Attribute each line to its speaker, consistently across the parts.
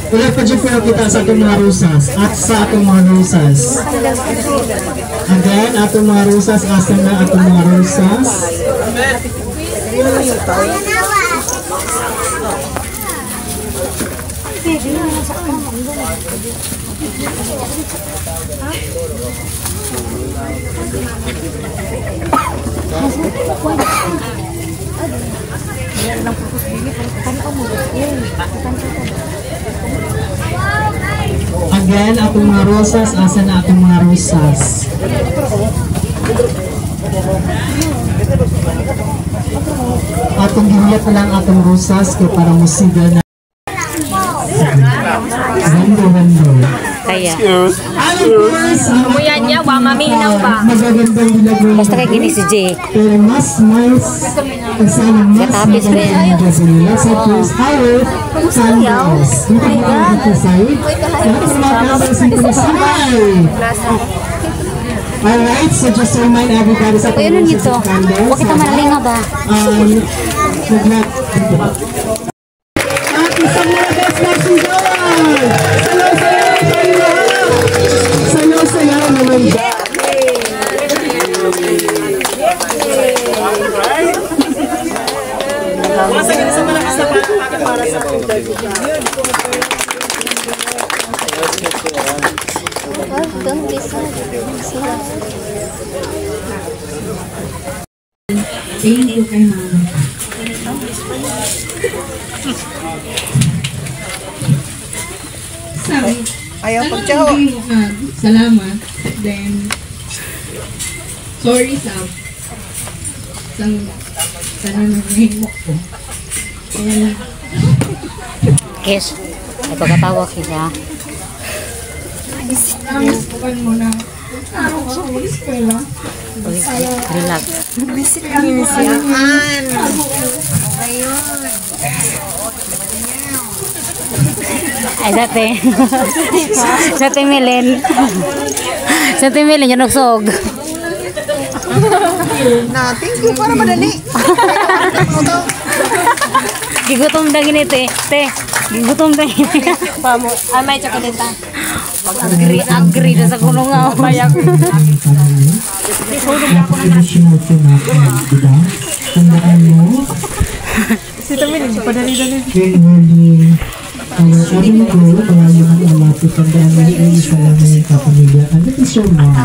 Speaker 1: Wala pa dyan po kita sa atong mga rusas at sa atong mga rusas. Again, atong mga rusas, asa na atong mga rusas. Again, atong mga rosas, asa na atong mga rosas. Atong gihiyat na lang atong rosas kaya para musiga na. Gando.
Speaker 2: Kaya.
Speaker 3: Umuyan niya, wa maminaw ba?
Speaker 1: Magagandang ginagawa.
Speaker 2: Basta kay gini si Jake.
Speaker 1: Pero mas kasama mas
Speaker 2: katapis ba yan?
Speaker 1: Sa first hour, candles. Dito mo ang dito sa'yo. Lahat ng mga candles dito na sabay. Alright, so just to remind everybody sa
Speaker 2: Kuya, ano nito? Huwag kita manalinga ba?
Speaker 1: At isang mga best matching goal! Sayaw-sayaw naman ba? Thank you kay mama. Sabi,
Speaker 4: ayaw pagtiyaw.
Speaker 1: Salamat. Then, sorry sa nananahimok ko. And,
Speaker 2: Kiss. Ay pagkatawa kita.
Speaker 1: bukan mo na. Araw ka sa eskwela.
Speaker 2: Relax.
Speaker 4: Visit kami siya. Ayun.
Speaker 2: Ay dati. Sa Timilin. Sa Timilin yung nagsog.
Speaker 4: Na, thank you para madali.
Speaker 2: Gigutom na gini te. Gigutom na gini.
Speaker 3: Pamo. Ay, may tsokoleta.
Speaker 2: Agree na sa kulungaw.
Speaker 3: Bayak.
Speaker 1: tandaan mo.
Speaker 4: Si Tamilin, padali-dali.
Speaker 1: Our ating goal, pangalan ng amati, tandaan mo yung isa lang ng kapamilya. And that is your mom.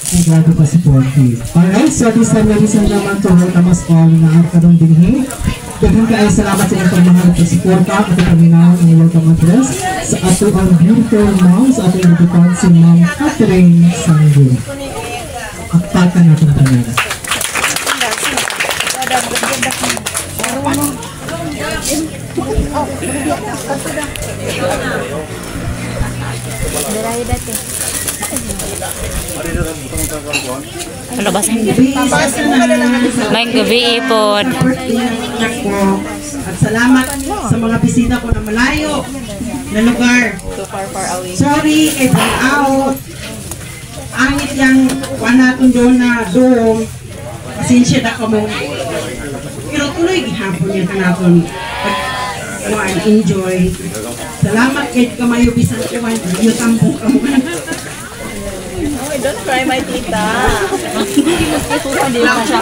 Speaker 1: Ang grabe pa supportive. Alright, so this time, ladies and gentlemen, to welcome us all na nakakarong dinhi. Daghang kaay salamat sa inyong pagmahal at suporta at ikaminaw ang welcome address sa ato ang beautiful mom, sa ato ang beautiful si Ma'am Catherine Sangyo. Akpaka natin pangalan.
Speaker 2: Ano ba sa may gabi ipod.
Speaker 1: At salamat sa mga bisita ko na malayo na lugar. Sorry, kay out. Angit yang wanatong doon na doon. Pasensya na ka mo. Pero tuloy gihapon niya kanapon. Enjoy. Salamat kay kamayo bisan ko man. Yung tampong ka mo.
Speaker 3: Don't cry, my tita. Hindi lang siya.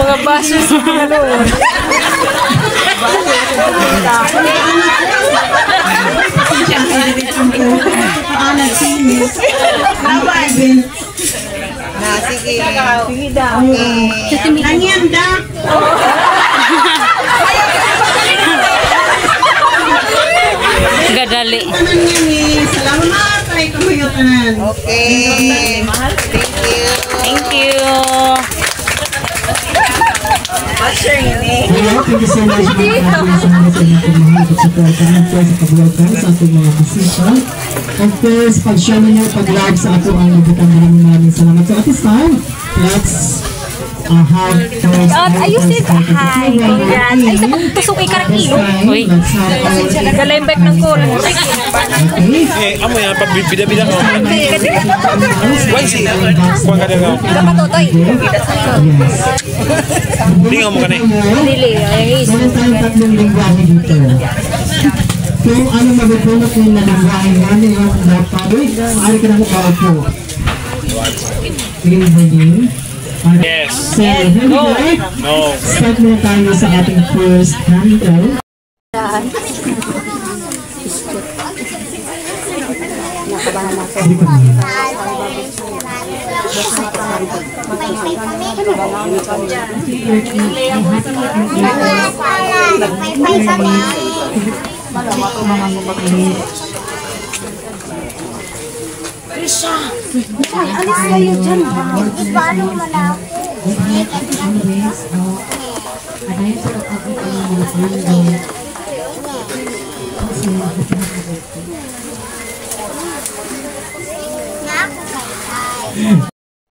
Speaker 3: Mga basos sa mga loob.
Speaker 4: Na, sige.
Speaker 3: Sige daw.
Speaker 1: Nangyam da.
Speaker 2: Gadali.
Speaker 1: Salamat kay kamuyutan.
Speaker 4: Okay. Thank you.
Speaker 2: Thank you.
Speaker 1: Alright, thank you so much mga kapatid sa mga sa inyong pamahal at support. And of course, pag-welcome sa ating mga bisita. Of course, pag-share ninyo, pag-love sa ato ang nabutang maraming salamat. So at this time, let's have first
Speaker 2: Ayusin. Hi, congrats. Ay, sa pagtusok kay Karakilo. Uy, galembek ng call.
Speaker 5: Amo yan, pag-bida-bida ko. Wansi, kuha ka na ka.
Speaker 2: Kapatotoy.
Speaker 5: Lingaw mo ka na eh.
Speaker 2: Dili, ay is.
Speaker 1: Meron tayong tatlong lingwahe dito. Kung ano mabibulot yung nalingwahe ano yung dapat, maaari ka na makaupo. Ready?
Speaker 5: Yes.
Speaker 1: So, here we go.
Speaker 5: No.
Speaker 1: Start muna tayo sa ating first handle.
Speaker 6: Alis kayo dyan. Paano mo na?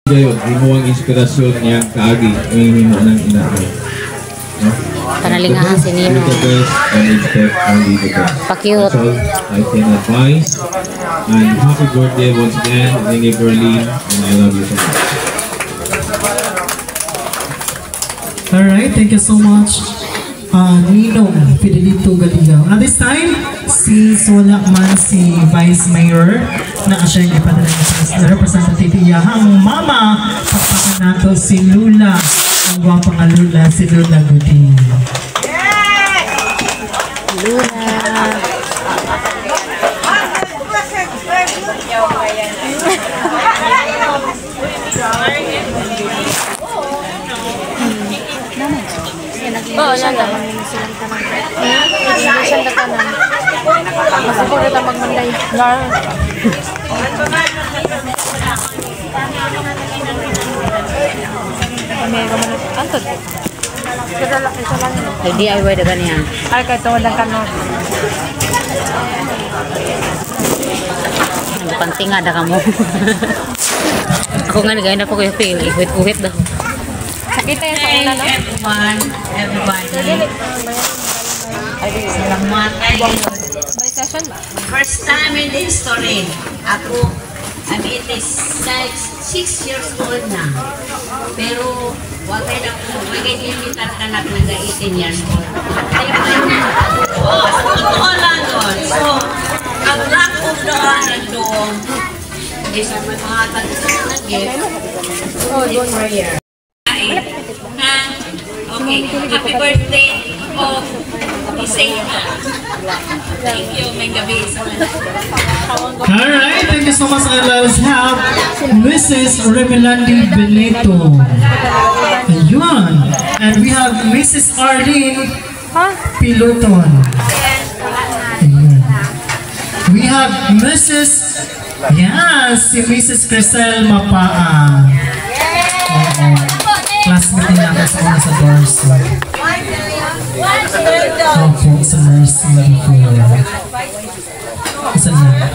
Speaker 7: Dayon, imo ang inspirasyon niyang kaagi ang himo ng inaay. No?
Speaker 2: Panalingahan si Nino.
Speaker 7: Do the best and expect only the best.
Speaker 2: Pa-cute.
Speaker 7: That's all I can advise. And happy birthday once again, Ringy Berlin, and I love you so much.
Speaker 1: Alright, thank you so much. Ninong Fidelito Galigaw. At this time, wala man si Vice Mayor na siya yung ipadala sa representative niya. Ang mama, pagpakan nato si Lula. Ang gwapang Lula, si Lula Gudin.
Speaker 2: Oo, siya na. Siya na ka na. Mas ako rin ang magmanday. Antod. Ay, DIY na ganyan.
Speaker 4: Ay, kahit walang kanot.
Speaker 2: Panting ada kamu. Ako nga nagayin ako kayo feel. Ihwit-uhit daw. Sakita yung sa una, no?
Speaker 8: Everybody. Salamat kayo. First time in history, ako, I'm 6 years old na. Pero, wagay na po, wagay nilitar ka na nag-18 years old. Totoo lang doon. So, ang lack of doon nandun, is mga tagusin na gift, in prayer. Okay, happy birthday of Isaiah. Thank you, may gabi sa
Speaker 1: Alright, thank you so much. Let's have Mrs. Remilandi Benito. Ayun. And we have Mrs. Arlene Piloton. Ayun. We have Mrs. Yes, si Mrs. Crisel Mapaa. Classmate niya ako sa una sa Dorso. Opo, sa nursing po. Isa na.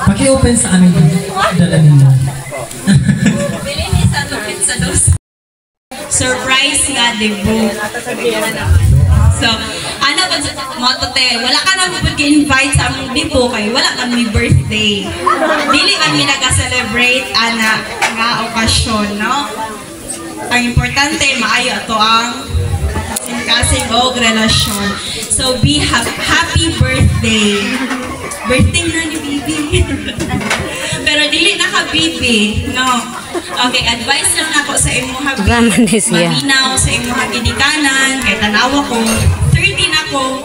Speaker 1: Paki-open sa amin dala nila.
Speaker 9: Surprise nga, dibo. So, ano ba mo to te? Wala ka na po invite sa among dibo kay wala kami birthday. Dili kami nag-celebrate ana nga okasyon, no? Ang importante maayo ato ang kasing og relasyon. So be happy birthday. Birthday na ni Bibi. Pero dili na ka Bibi, no. Okay, advice lang ako sa imo ha. Maminaw sa imo gidikanan kay tanawa ko 30 na ko.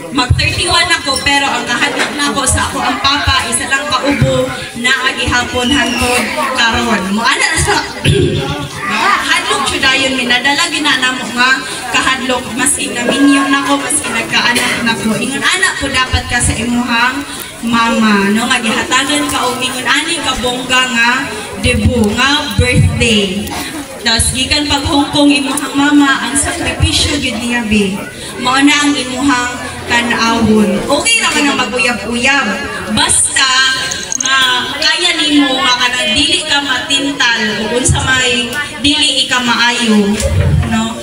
Speaker 9: Mag-31 ako pero ang kahadlok na ako sa ako ang papa isa lang kaubo na agihapon hangtod karon. Mo ana na sa hadlok siya dayon minadala ginanamo nga kahadlok maski naminyo nako maski nagkaanak nako. Ingon anak ko dapat ka sa imuhang mama no nga gihatagan ka og ingon ani ka bongga nga debut nga birthday. Das gikan pag Hong Kong imuhang mama ang sakripisyo gyud niya be. Mao na ang imuhang kan-awon. Okay ra man ang maguyab-uyab. Basta kaya nimo makanang dili ka matintal ug unsa may dili ka maayo, no?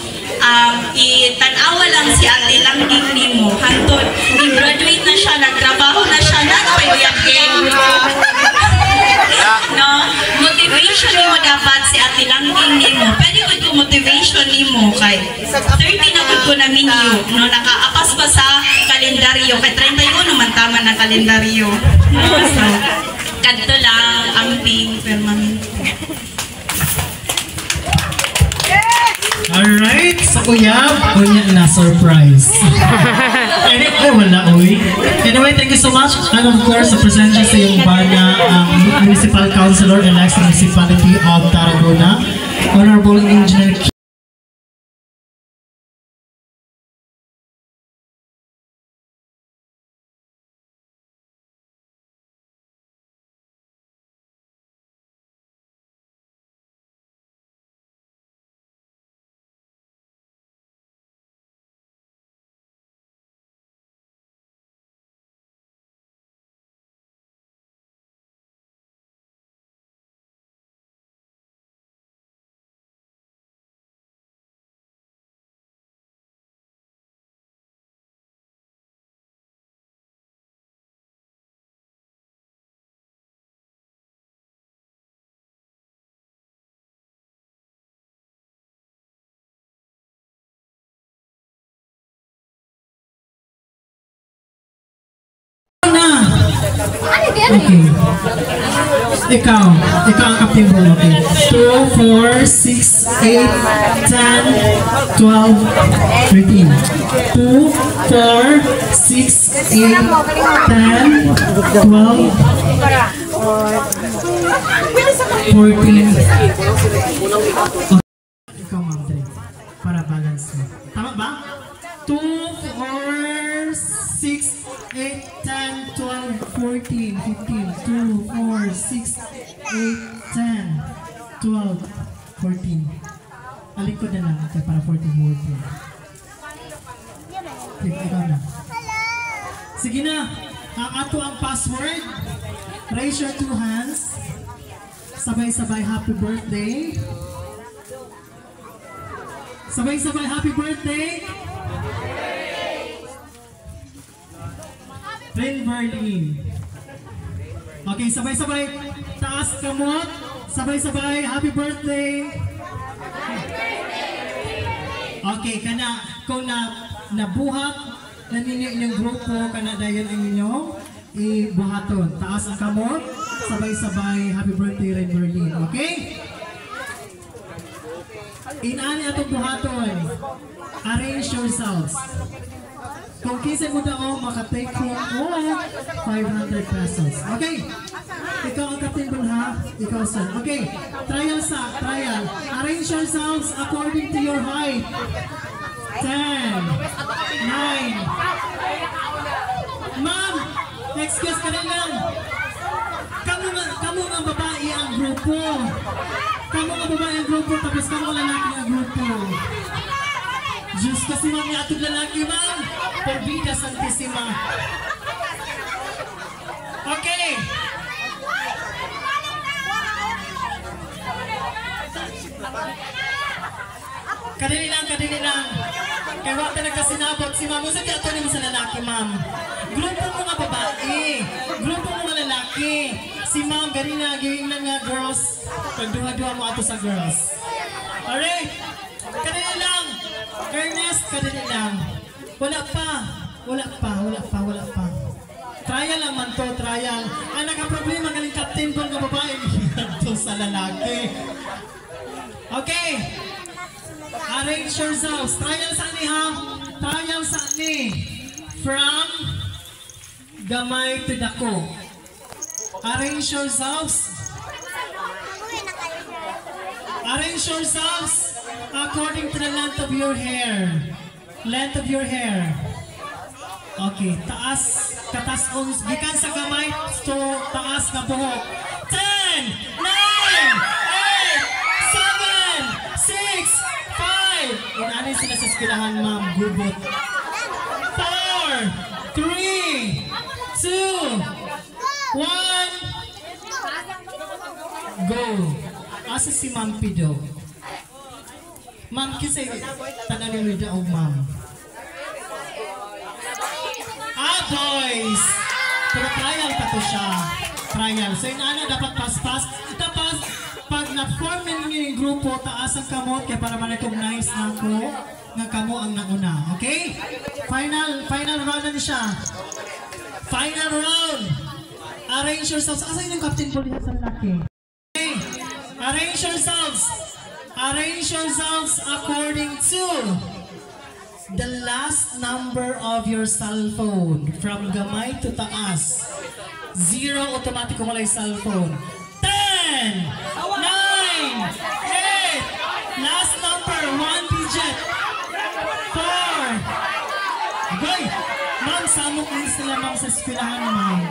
Speaker 9: Itanawa lang si Ate Langging nimo hangtod i-graduate na siya, nagtrabaho na siya, nagpayuyab no? Motivation nimo dapat si Ate Langging nimo. Pwede ko motivation nimo kay 30 na ko na minyo, no? Nakaapas pa sa kalendaryo kay 31 naman tama na kalendaryo, no? So kadto lang amping permanente.
Speaker 1: Alright, so uyab, kunya na surprise. Anyway, wala uy. Anyway, thank you so much. And of course, sa presensya sa iyong bana, Municipal Councilor and Next Municipality of Tarragona, Honorable Engineer Okay. Ikaw ang captain mo, okay. 2, 4, 6, 8, 10, 12, 13. 2, 4, 6, 8, 10, 12, 14. Ikaw, ma'am, para balance mo. Tama ba? 2, 4, 6, 8, 10, 12, 14, 15, 2, 4, 6, 8, 10, 12, 14. Alikod na lang kaya para 14, 14. Ikaw na. Sige na. Ang ato ang password. Raise your 2 hands. Sabay-sabay happy birthday. Sabay-sabay happy birthday. Rain Berlin. Okay, sabay-sabay. Taas kamot. Sabay-sabay. Happy birthday. Okay, kana kung nabuhat na ninyo inyong grupo, kana dayon ang inyong ibuhaton. Taas ang kamot. Sabay-sabay. Happy birthday, Rain Berlin. Okay? Inani atong buhaton. Arrange yourselves. Kung kisa mo daw, makatake home o 500 pesos. Okay? Ikaw ang captain bulha, ikaw sir. Okay, trial. Arrange yourselves according to your height. 10, 9. Ma'am, excuse ka rin lang. Kamu ang babae ang grupo. Kamu ang babae ang grupo, tapos kamu ang lalaki ang grupo. Diyos kasi ma'am, atong lalaki ma'am. Perbida Santissima. Okay. Kadili lang. Kaya wala talaga sinabot si ma'am. Usa kaya ito naman sa lalaki ma'am. Grupo mo nga babae. Grupo mo nga lalaki. Si ma'am, ganina, gawin na nga girls. Pagduha-duha mo ato sa girls. Alright. Kadili lang. Ernest, kadili lang. Wala pa. Trial lang man to, trial. Ang nagka-problema galing captain po ng babae ito sa lalaki. Okay. Arrange yourselves. Trial sa ni ha. Trial sa ni. From gamay to dako. Arrange yourselves. Arrange yourselves according to the length of your hair. Length of your hair. Okay, katas ons, gikan sa gamay, so taas na buhok. 10, 9, 8, 7, Inanay sila sa eskwelahan, ma'am. Gubot. 4, 3, 2, 1. Go. Asa si Ma'am Pido? Ma'am, kasi tananin mo daw, ma'am. Boys! Pero trial pa to siya. Trial. So, inana, dapat pas-pas. Tapos, pag na-form ninyo yung grupo, taas ang kamot, kaya para ma-recognize na ko nga kamo ang nauna. Okay? Final round na siya. Final round! Arrange yourselves. Asa yung captain po dito sa lalaki? Okay. Arrange yourselves. Arrange yourselves according to the last number of your cell phone. From gamay to taas. 0 automatic kung wala yung cell phone. 10, 9, 8, last number, 1 digit. 4. Okay. Ma'am, samok din sila ma'am sa eskwelahan naman.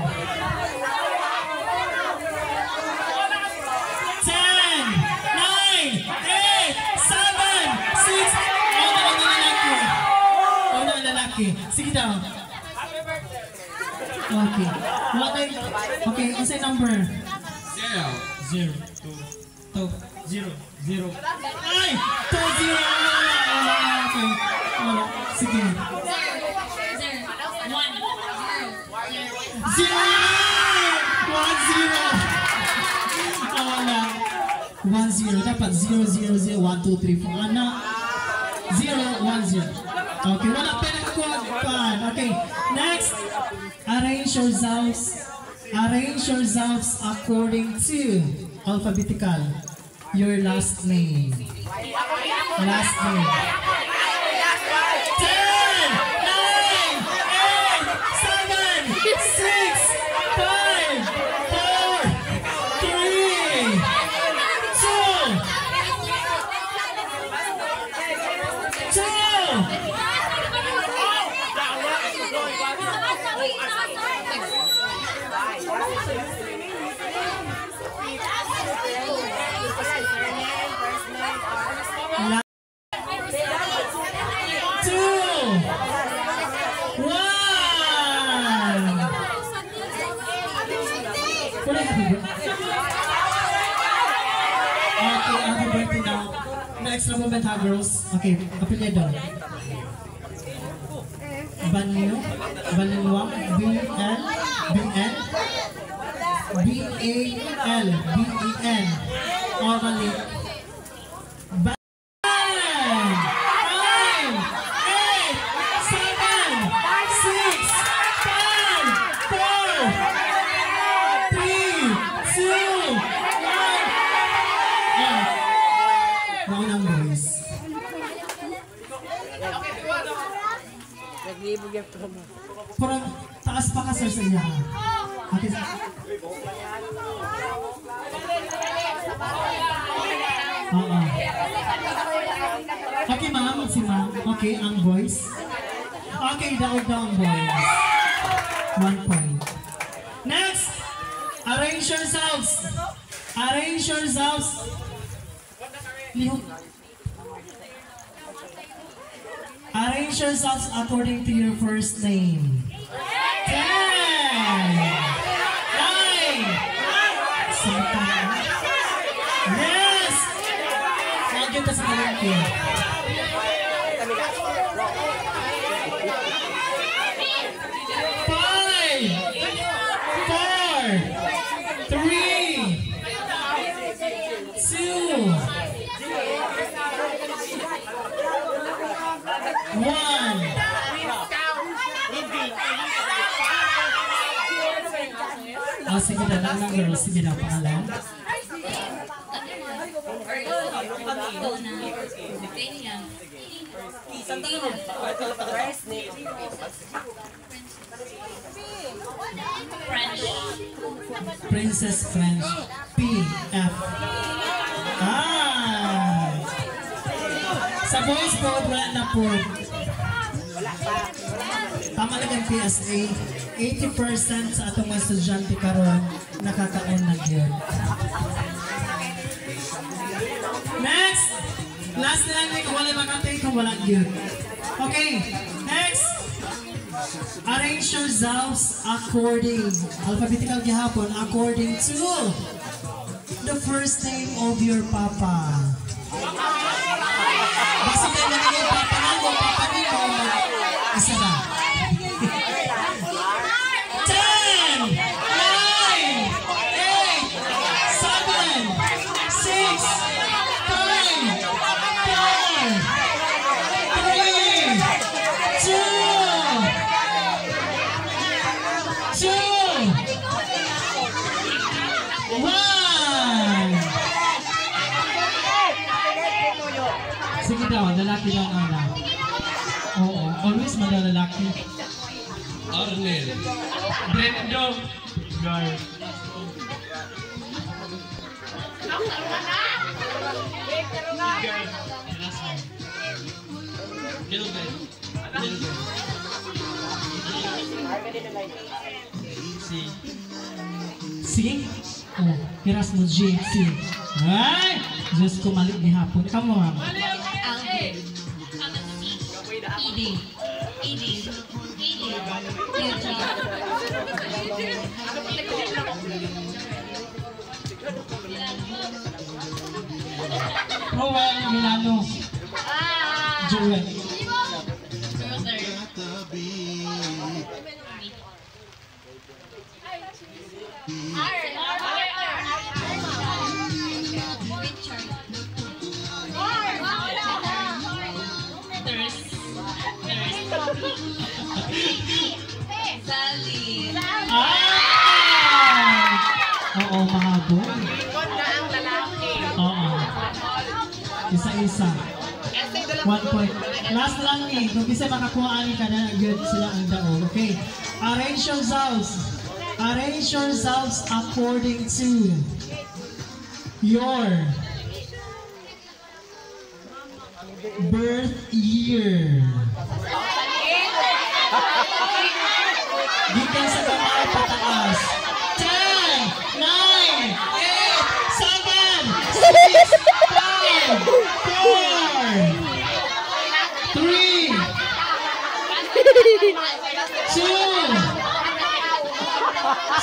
Speaker 1: 10, 9, 8, 7, 6. Lalaki. Sige daw. Okay. Okay, ano sa'yo number? 0, 2, 0, 0. Ay! 2, 0! Okay. Sige. 0, 1, 0. Dapat 0, 0, 0, 1, 2, 3, 4. Ano? 0, 1, 0. Okay, wala pa nagkuhan. Okay, next. Arrange yourselves according to alphabetical. Your last name. Last name. 10, 9, 8, 7, 6, 5, 4, 3, 2. Extra moment ha, girls. Okay, apelyido. Banyo, Banilwang, B-N, B-N, B-A-L, B-E-N. Orally. Ban! 9, 8, 7, 6, 5, 4, 3, 2, 1. Mga boys. Parang taas pa ka sir sa iya. Okay. Okay ma'am, si ma'am. Okay, ang boys. Okay, daw ang boys. 1 point. Next, arrange yourselves. Arrange yourselves. Lihok. Arrange yourselves according to your first name. 10, 9, 7. Yes! Lagyan ka sa kalangki. 5, 4, 3, 2, 1. Sige na lang ng girls. Sige na pangalan. Princess French. P.F. Sa boys code, wala na po. Tama lang ang PSA. 80% sa atong mga estudyante karon nakakaon na yun. Next! Last na lang kung wala makatay, kung wala yun. Okay, next. Arrange yourselves according, alphabetical gihapon, according to the first name of your papa. Basta tayo na yung papa na mo, papa ni mo, isa na. 10, 9, 8, 7, 6, 5, 4, 3, 2, 1. Sige daw, lalaki daw ang anak. Oo, always madalalaki.
Speaker 5: Arnel.
Speaker 1: Brendo. Gar. Si? Oh, piras mo G. Si. Ay! Diyos ko, malik ni hapon. Come on. Rowan Milano. Joel. Oo, mahabol. Oo. Isa-isa. 1 point. Last lang eh. Kung isa makakuhaan ka na, good sila ang daog. Okay. Arrange yourselves according to your birth year. Gikan sa kamay pataas. 10, 9, 8, 7, 6, 5, 4, 3,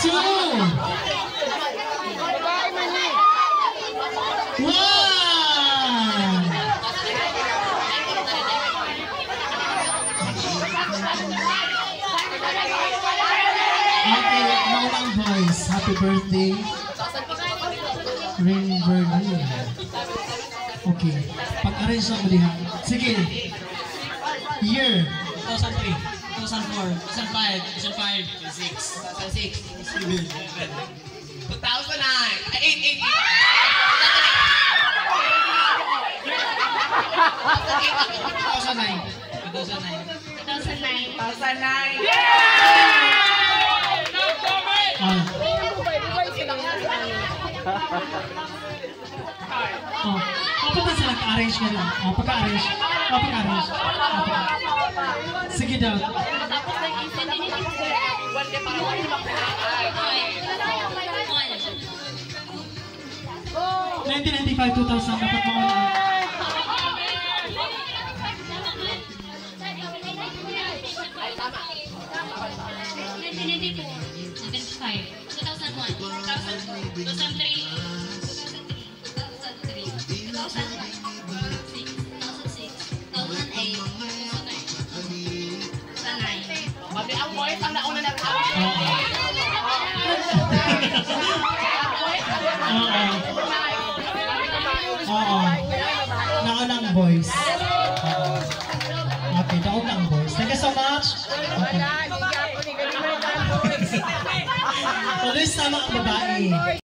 Speaker 1: 2, 1. Okay, maunang boys. Happy birthday. Rain Berlin. Okay. Pag-arrange na mo diha. Sige. Year.
Speaker 10: 2003, 2004, 2005, 2005, 2006, 2006, 2009,
Speaker 1: Oh, apa ba sila ka-arrange na lang? Oh, pagka-arrange. Oh, pagka-arrange. Sige daw. 1995-2000 dapat mauna.
Speaker 10: Mami, ang boys ang nauna na
Speaker 1: Oo. Naunang boys. Okay, naunang boys. Thank you so much. Okay. Always tama ang babae.